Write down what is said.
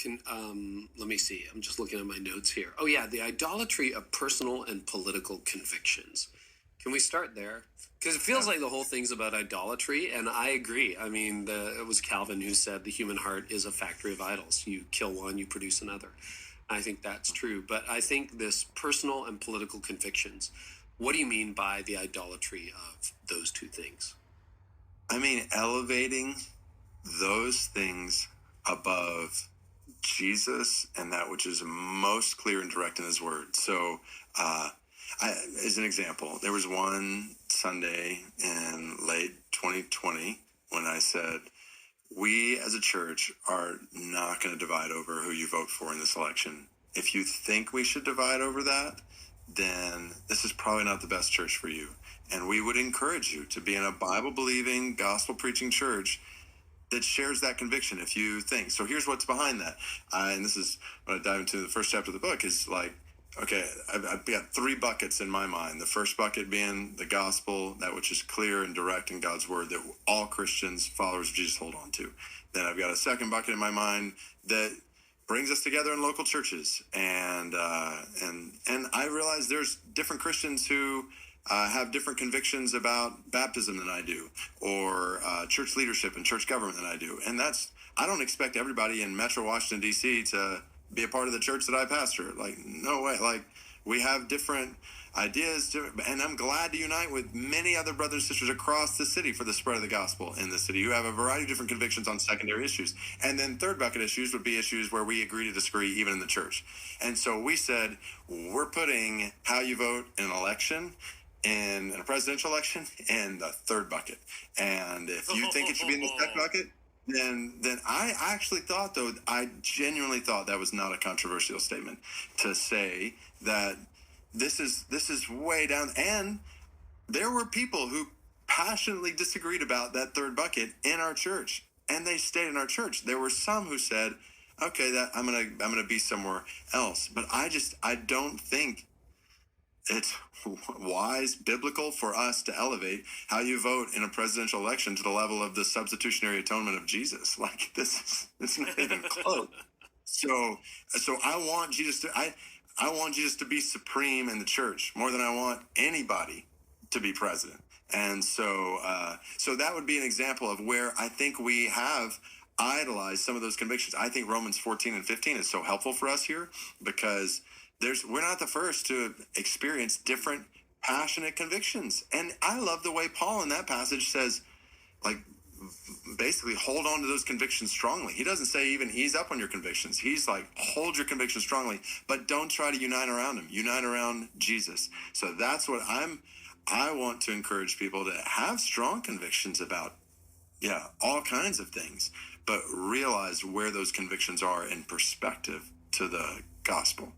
Let me see. I'm just looking at my notes here. Oh yeah, the idolatry of personal and political convictions. Can we start there? Because it feels like the whole thing's about idolatry, and I agree. I mean, it was Calvin who said the human heart is a factory of idols. You kill one, you produce another. I think that's true. But I think this personal and political convictions, what do you mean by the idolatry of those two things? I mean, elevating those things above Jesus and that which is most clear and direct in his word. So, as an example, there was one Sunday in late 2020 when I said, we as a church are not going to divide over who you vote for in this election. If you think we should divide over that, then this is probably not the best church for you. And we would encourage you to be in a Bible-believing, gospel-preaching church that shares that conviction if you think. So here's what's behind that. And this is when I dive into the first chapter of the book is like, okay, I've got three buckets in my mind. The first bucket being the gospel, that which is clear and direct in God's word that all Christians, followers of Jesus, hold on to. Then I've got a second bucket in my mind that brings us together in local churches. And I realize there's different Christians who have different convictions about baptism than I do, or church leadership and church government than I do. And I don't expect everybody in Metro Washington, D.C. to be a part of the church that I pastor. Like, no way. Like, we have different ideas, and I'm glad to unite with many other brothers and sisters across the city for the spread of the gospel in the city who have a variety of different convictions on secondary issues. And then third bucket issues would be issues where we agree to disagree even in the church. And so we said, we're putting how you vote in an election, in a presidential election, in the third bucket. And if you think it should be in the second bucket, then I actually thought, though, I genuinely thought that was not a controversial statement to say that this is way down. And there were people who passionately disagreed about that third bucket in our church, and they stayed in our church. There were some who said, okay, that I'm gonna be somewhere else. But I don't think it's wise, biblical for us to elevate how you vote in a presidential election to the level of the substitutionary atonement of Jesus. Like, it's not even close. So I want Jesus to be supreme in the church more than I want anybody to be president. And so that would be an example of where I think we have idolized some of those convictions. I think Romans 14 and 15 is so helpful for us here because we're not the first to experience different passionate convictions. And I love the way Paul in that passage says, like, basically hold on to those convictions strongly. He doesn't say even ease up on your convictions. He's like, hold your convictions strongly, but don't try to unite around him. Unite around Jesus. So that's what I want to encourage people to have strong convictions about, all kinds of things, but realize where those convictions are in perspective to the gospel.